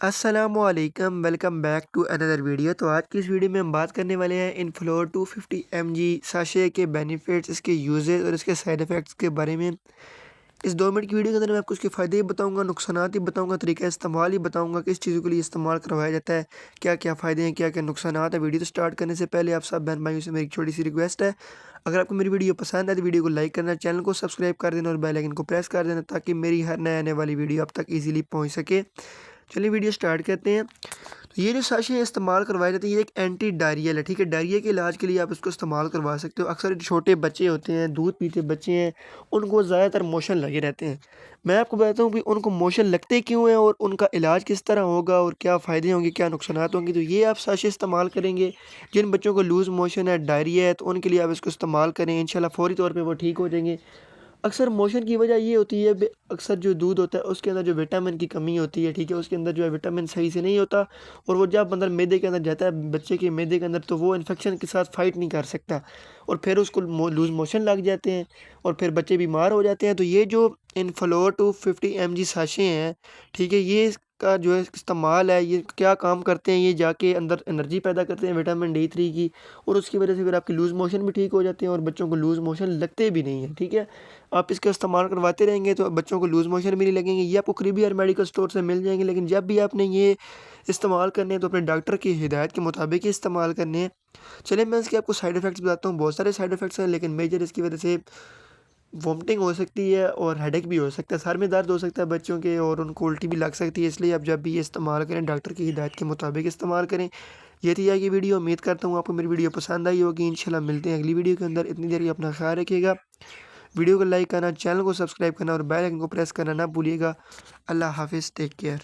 अस्सलामुअलैकुम, welcome back to another video. तो आज की इस वीडियो में हम बात करने वाले हैं इनफ्लोर 250 mg साशे के बेनिफिट्स, इसके यूजेस और इसके साइड इफ़ेक्ट्स के बारे में। इस 2 मिनट की वीडियो के अंदर मैं आपको उसके फ़ायदे भी बताऊंगा, नुकसानात भी बताऊंगा, तरीका इस्तेमाल ही बताऊंगा, किस चीज़ों के लिए इस्तेमाल करवाया जाता है, क्या क्या फ़ायदे हैं, क्या क्या नुकसानात है। वीडियो तो स्टार्ट करने से पहले आप सब बहन भाइयों से मेरी एक छोटी सी रिक्वेस्ट है, अगर आपको मेरी वीडियो पसंद है तो वीडियो को लाइक करना, चैनल को सब्सक्राइब कर देना और बेल आइकन को प्रेस कर देना ताकि मेरी हर नए आने वाली वीडियो आप तक ईजिली पहुँच सके। चलिए वीडियो स्टार्ट करते हैं। तो ये जो साशे इस्तेमाल करवाए जाते हैं, ये एक एंटी डायरियल है, ठीक है। डायरिया के इलाज के लिए आप इसको इस्तेमाल करवा सकते हो। अक्सर जो छोटे बच्चे होते हैं, दूध पीते बच्चे हैं, उनको ज़्यादातर मोशन लगे रहते हैं। मैं आपको बताता हूँ कि उनको मोशन लगते क्यों हैं और उनका इलाज किस तरह होगा और क्या फ़ायदे होंगे, क्या नुकसानात होंगे। तो ये आप साशे इस्तेमाल करेंगे। जिन बच्चों को लूज़ मोशन है, डायरिया है, तो उनके लिए आप इसको इस्तेमाल करें, इंशाल्लाह फ़ौरी तौर पे वो ठीक हो जाएँगे। अक्सर मोशन की वजह ये होती है अक्सर जो दूध होता है उसके अंदर जो विटामिन की कमी होती है, ठीक है, उसके अंदर जो है विटामिन सही से नहीं होता और वो जब अंदर मैदे के अंदर जाता है, बच्चे के मैदे के अंदर, तो वो इन्फेक्शन के साथ फाइट नहीं कर सकता और फिर उसको लूज़ मोशन लग जाते हैं और फिर बच्चे बीमार हो जाते हैं। तो ये जो इनफ्लोर 250 mg साशे हैं, ठीक है, ये इसका जो है इस्तेमाल है, ये क्या काम करते हैं, ये जाके अंदर एनर्जी पैदा करते हैं विटामिन D3 की और उसकी वजह से फिर आपकी लूज़ मोशन भी ठीक हो जाते हैं और बच्चों को लूज़ मोशन लगते भी नहीं है, ठीक है। आप इसका इस्तेमाल करवाते रहेंगे तो बच्चों को लूज़ मोशन भी नहीं लगेंगे। ये आपको करीबी हर मेडिकल स्टोर से मिल जाएंगे, लेकिन जब भी आपने ये इस्तेमाल करने हैं तो अपने डॉक्टर की हिदायत के मुताबिक ही इस्तेमाल करने हैं। चलिए मैं इसके आपको साइड इफ़ेक्ट्स बताता हूँ। बहुत सारे साइड इफ़ेक्ट्स हैं, लेकिन मेजर इसकी वजह से वोमिटिंग हो सकती है और हेडेक भी हो सकता है, सर में दर्द हो सकता है बच्चों के और उनको उल्टी भी लग सकती है। इसलिए आप जब भी ये इस्तेमाल करें, डॉक्टर की हिदायत के मुताबिक इस्तेमाल करें। ये थी आज की वीडियो। उम्मीद करता हूँ आपको मेरी वीडियो पसंद आई होगी। इंशाल्लाह मिलते हैं अगली वीडियो के अंदर। इतनी देर अपना ख्याल रखिएगा। वीडियो को लाइक करना, चैनल को सब्सक्राइब करना और बेल आइकन को प्रेस करना ना भूलिएगा। अल्लाह हाफिज़, टेक केयर।